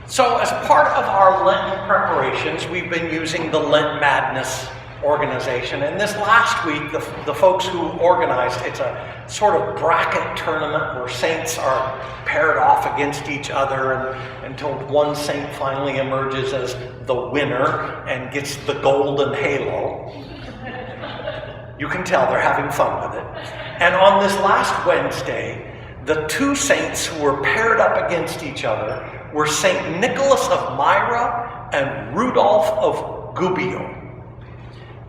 So as part of our Lenten preparations, we've been using the Lent Madness organization. And this last week, the folks who organized, it's a sort of bracket tournament where saints are paired off against each other until one saint finally emerges as the winner and gets the golden halo. You can tell they're having fun with it. And on this last Wednesday, the two saints who were paired up against each other were St. Nicholas of Myra and Rudolph of 𝗷𝗶𝘁.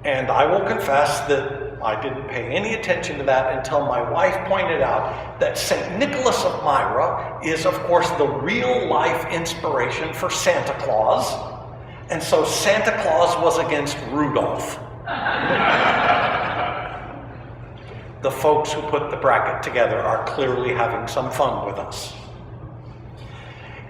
And I will confess that I didn't pay any attention to that until my wife pointed out that St. Nicholas of Myra is, of course, the real-life inspiration for Santa Claus. And so Santa Claus was against Rudolph. The folks who put the bracket together are clearly having some fun with us.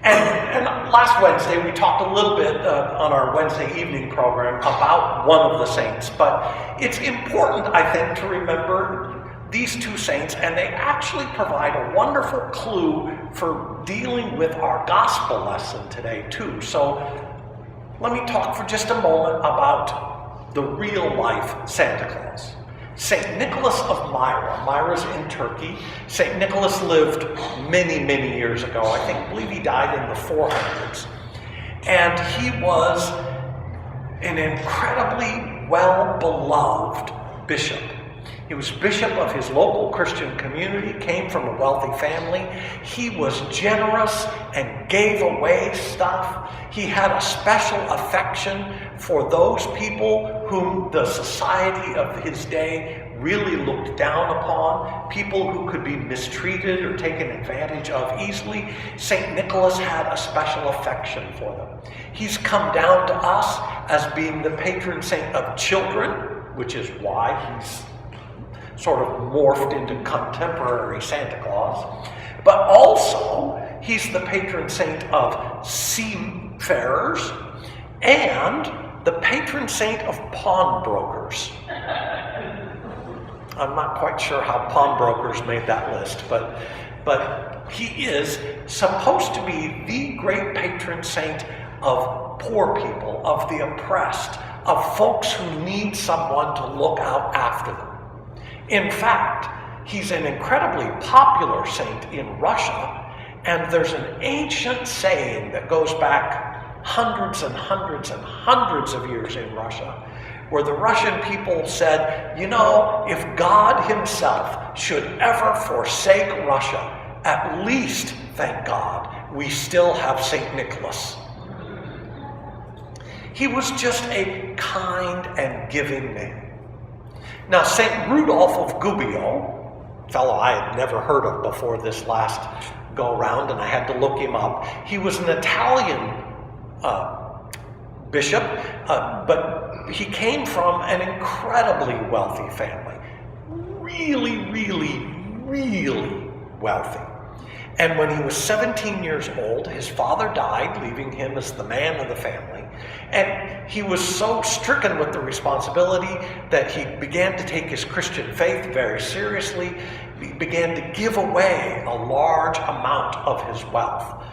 And last Wednesday, we talked a little bit on our Wednesday evening program about one of the saints. But it's important, I think, to remember these two saints, and they actually provide a wonderful clue for dealing with our gospel lesson today, too. So let me talk for just a moment about the real-life Santa Claus. St. Nicholas of Myra. Myra's in Turkey. St. Nicholas lived many, many years ago. I believe he died in the 400s. And he was an incredibly well-beloved bishop. He was bishop of his local Christian community, came from a wealthy family. He was generous and gave away stuff. He had a special affection for those people whom the society of his day really looked down upon, people who could be mistreated or taken advantage of easily. St. Nicholas had a special affection for them. He's come down to us as being the patron saint of children, which is why he's sort of morphed into contemporary Santa Claus. But also, he's the patron saint of seafarers and the patron saint of pawnbrokers. I'm not quite sure how pawnbrokers made that list, but he is supposed to be the great patron saint of poor people, of the oppressed, of folks who need someone to look out after them. In fact, he's an incredibly popular saint in Russia, and there's an ancient saying that goes back hundreds and hundreds and hundreds of years in Russia, where the Russian people said, you know, if God himself should ever forsake Russia, at least, thank God, we still have St. Nicholas. He was just a kind and giving man. Now, St. Rudolph of 𝗷𝗶𝘁, a fellow I had never heard of before this last go-round, and I had to look him up. He was an Italian bishop, but he came from an incredibly wealthy family. Really, really, really wealthy. And when he was 17 years old, his father died, leaving him as the man of the family. And he was so stricken with the responsibility that he began to take his Christian faith very seriously. He began to give away a large amount of his wealth.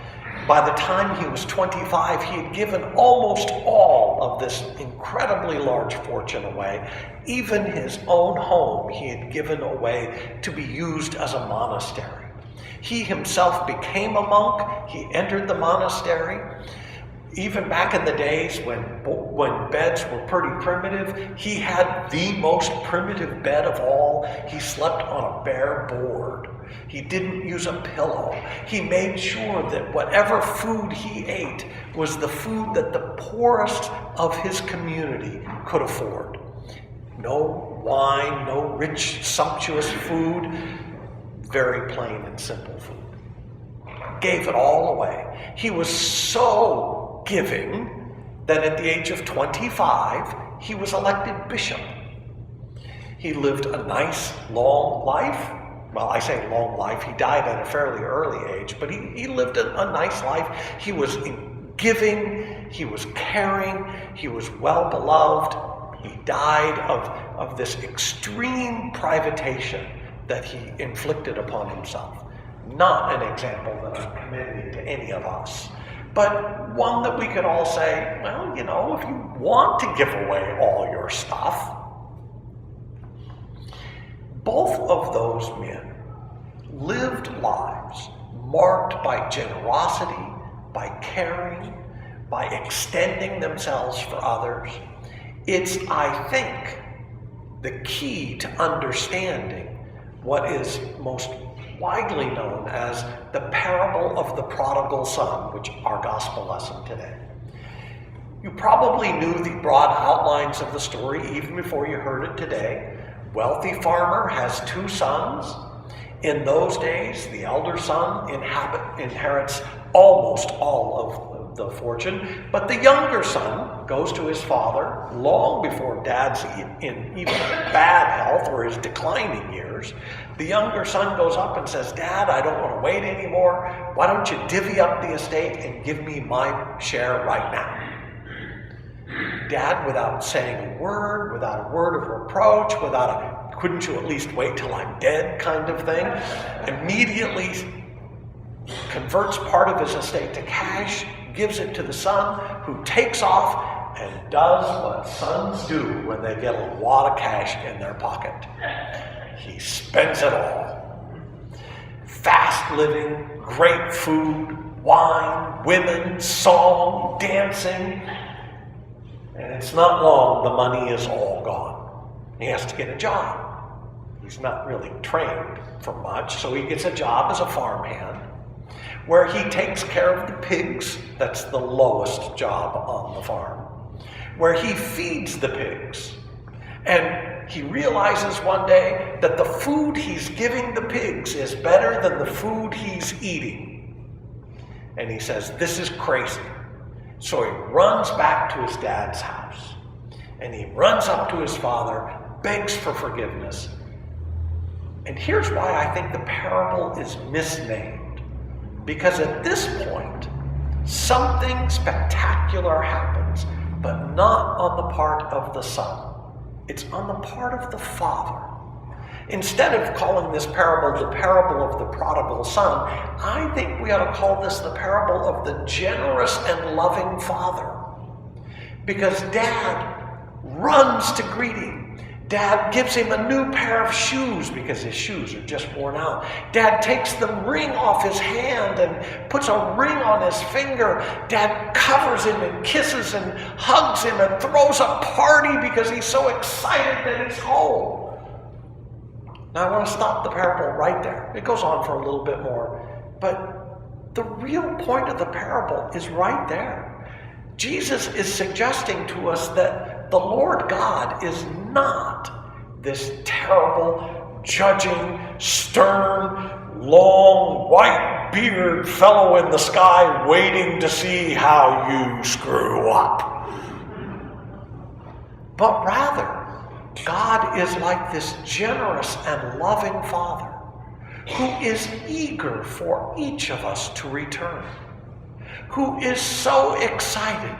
By the time he was 25, he had given almost all of this incredibly large fortune away. Even his own home he had given away to be used as a monastery. He himself became a monk. He entered the monastery. Even back in the days when beds were pretty primitive, he had the most primitive bed of all. He slept on a bare board. He didn't use a pillow. He made sure that whatever food he ate was the food that the poorest of his community could afford. No wine, no rich, sumptuous food, very plain and simple food. Gave it all away. He was so giving that at the age of 25, he was elected bishop. He lived a nice, long life. Well, I say long life. He died at a fairly early age, but he lived a nice life. He was giving, he was caring, he was well beloved. He died of this extreme privation that he inflicted upon himself. Not an example that I'm commending to any of us. but one that we could all say, well, you know, if you want to give away all your stuff. Both of those men lived lives marked by generosity, by caring, by extending themselves for others. It's, I think, the key to understanding what is most widely known as the parable of the prodigal son, which is our gospel lesson today. You probably knew the broad outlines of the story even before you heard it today. Wealthy farmer has two sons. In those days, the elder son inherits almost all of the fortune, but the younger son goes to his father long before dad's in even bad health or his declining years. The younger son goes up and says, Dad, I don't want to wait anymore. Why don't you divvy up the estate and give me my share right now? Dad, without saying a word, without a word of reproach, without a couldn't you at least wait till I'm dead kind of thing, immediately converts part of his estate to cash, gives it to the son, who takes off and does what sons do when they get a wad of cash in their pocket. He spends it all. Fast living, great food, wine, women, song, dancing. And it's not long, the money is all gone. He has to get a job. He's not really trained for much, so he gets a job as a farmhand, where he takes care of the pigs. That's the lowest job on the farm, where he feeds the pigs. And he realizes one day that the food he's giving the pigs is better than the food he's eating. And he says, this is crazy. So he runs back to his dad's house, and he runs up to his father, begs for forgiveness. And here's why I think the parable is misnamed. Because at this point, something spectacular happens, but not on the part of the son. It's on the part of the father. Instead of calling this parable the parable of the prodigal son, I think we ought to call this the parable of the generous and loving father. Because Dad runs to greet him. Dad gives him a new pair of shoes because his shoes are just worn out. Dad takes the ring off his hand and puts a ring on his finger. Dad covers him and kisses and hugs him and throws a party because he's so excited that he's home. Now I want to stop the parable right there. It goes on for a little bit more. But the real point of the parable is right there. Jesus is suggesting to us that the Lord God is not this terrible, judging, stern, long, white-bearded fellow in the sky waiting to see how you screw up. But rather, God is like this generous and loving Father who is eager for each of us to return, who is so excited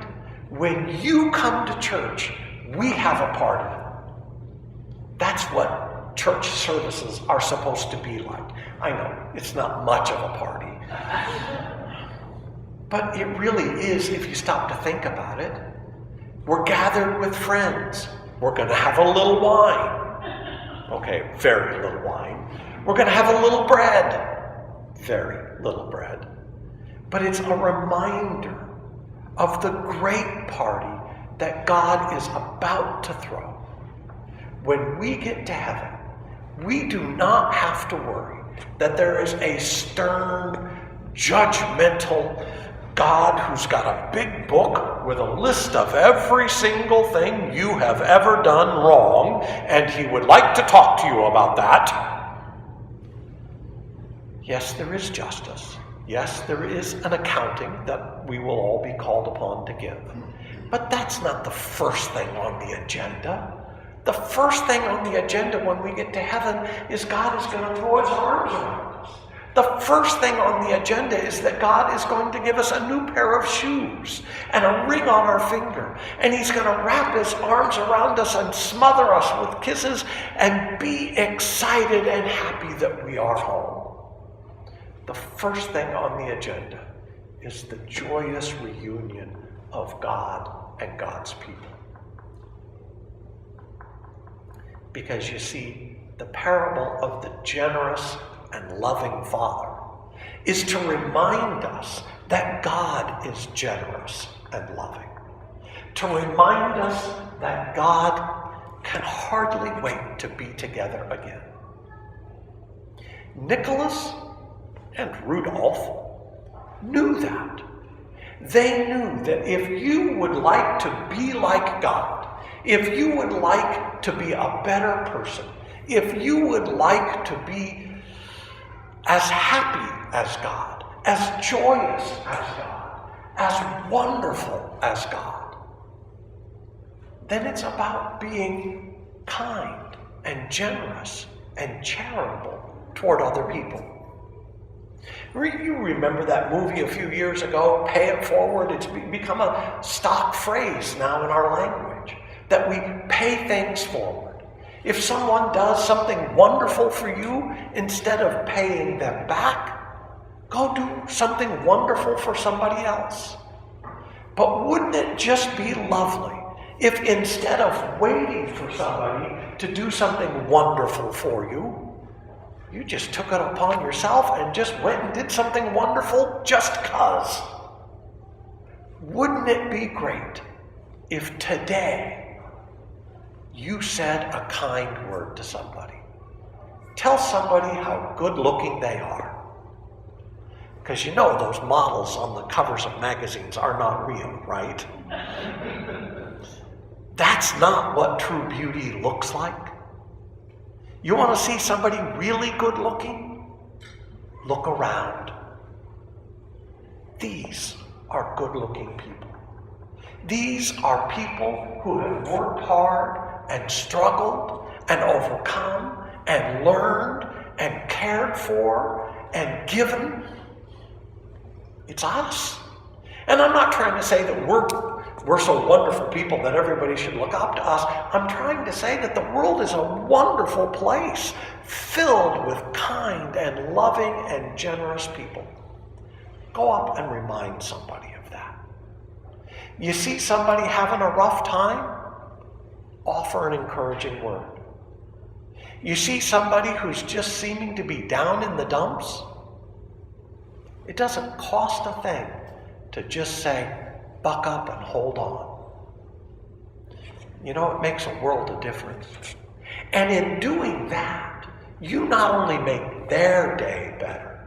when you come to church, we have a party. That's what church services are supposed to be like. I know, it's not much of a party. But it really is, if you stop to think about it. We're gathered with friends. We're going to have a little wine. Okay, very little wine. We're going to have a little bread. Very little bread. But it's a reminder of the great party that God is about to throw. When we get to heaven, we do not have to worry that there is a stern, judgmental God who's got a big book with a list of every single thing you have ever done wrong, and he would like to talk to you about that. Yes, there is justice. Yes, there is an accounting that we will all be called upon to give. But that's not the first thing on the agenda. The first thing on the agenda when we get to heaven is God is going to throw his arms around us. The first thing on the agenda is that God is going to give us a new pair of shoes and a ring on our finger. And he's going to wrap his arms around us and smother us with kisses and be excited and happy that we are home. The first thing on the agenda is the joyous reunion of God and God's people. Because you see, the parable of the generous and loving Father is to remind us that God is generous and loving. To remind us that God can hardly wait to be together again. Nicholas and Rudolph knew that. They knew that if you would like to be like God, if you would like to be a better person, if you would like to be as happy as God, as joyous as God, as wonderful as God, then it's about being kind and generous and charitable toward other people. You remember that movie a few years ago, Pay It Forward? It's become a stock phrase now in our language, that we pay things forward. If someone does something wonderful for you, instead of paying them back, go do something wonderful for somebody else. But wouldn't it just be lovely if instead of waiting for somebody to do something wonderful for you, you just took it upon yourself and just went and did something wonderful just 'cause? Wouldn't it be great if today you said a kind word to somebody? Tell somebody how good looking they are. Because you know those models on the covers of magazines are not real, right? That's not what true beauty looks like. You want to see somebody really good looking? Look around. These are good looking people. These are people who have worked hard and struggled and overcome and learned and cared for and given. It's us. And I'm not trying to say that we're so wonderful people that everybody should look up to us. I'm trying to say that the world is a wonderful place filled with kind and loving and generous people. Go up and remind somebody of that. You see somebody having a rough time? Offer an encouraging word. You see somebody who's just seeming to be down in the dumps? It doesn't cost a thing to just say, buck up and hold on. You know, it makes a world of difference. And in doing that, you not only make their day better,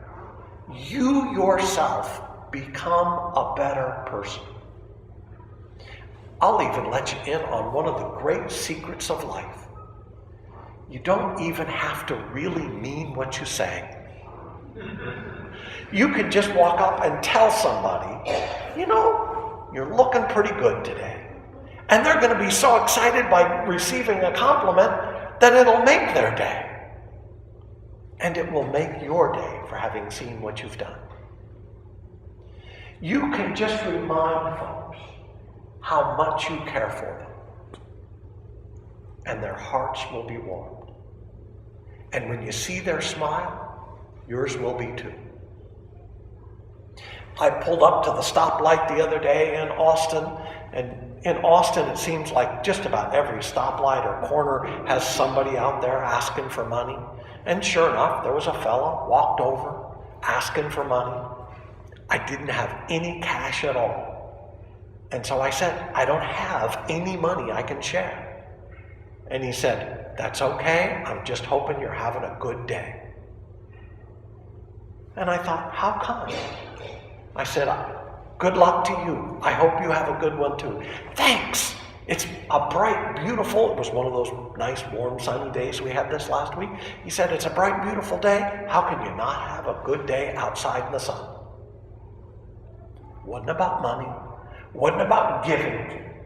you yourself become a better person. I'll even let you in on one of the great secrets of life. You don't even have to really mean what you say. You can just walk up and tell somebody, you know, you're looking pretty good today. And they're going to be so excited by receiving a compliment that it'll make their day. And it will make your day for having seen what you've done. You can just remind folks how much you care for them. And their hearts will be warmed. And when you see their smile, yours will be too. I pulled up to the stoplight the other day in Austin, and in Austin it seems like just about every stoplight or corner has somebody out there asking for money. And sure enough, there was a fella walked over asking for money. I didn't have any cash at all. And so I said, I don't have any money I can share. And he said, that's okay, I'm just hoping you're having a good day. And I thought, how come? I said, good luck to you. I hope you have a good one too. Thanks. It's a bright, beautiful, it was one of those nice, warm, sunny days we had this last week. He said, it's a bright, beautiful day. How can you not have a good day outside in the sun? Wasn't about money. Wasn't about giving.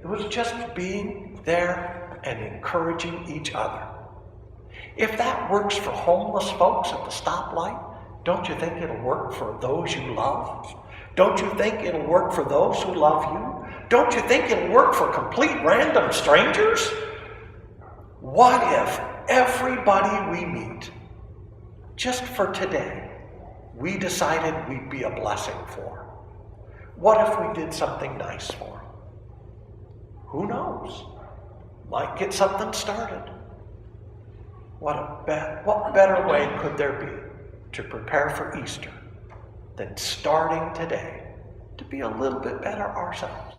It was just being there and encouraging each other. If that works for homeless folks at the stoplight, don't you think it'll work for those you love? Don't you think it'll work for those who love you? Don't you think it'll work for complete random strangers? What if everybody we meet, just for today, we decided we'd be a blessing for? What if we did something nice for them? Who knows? Might get something started. What better way could there be to prepare for Easter than starting today to be a little bit better ourselves?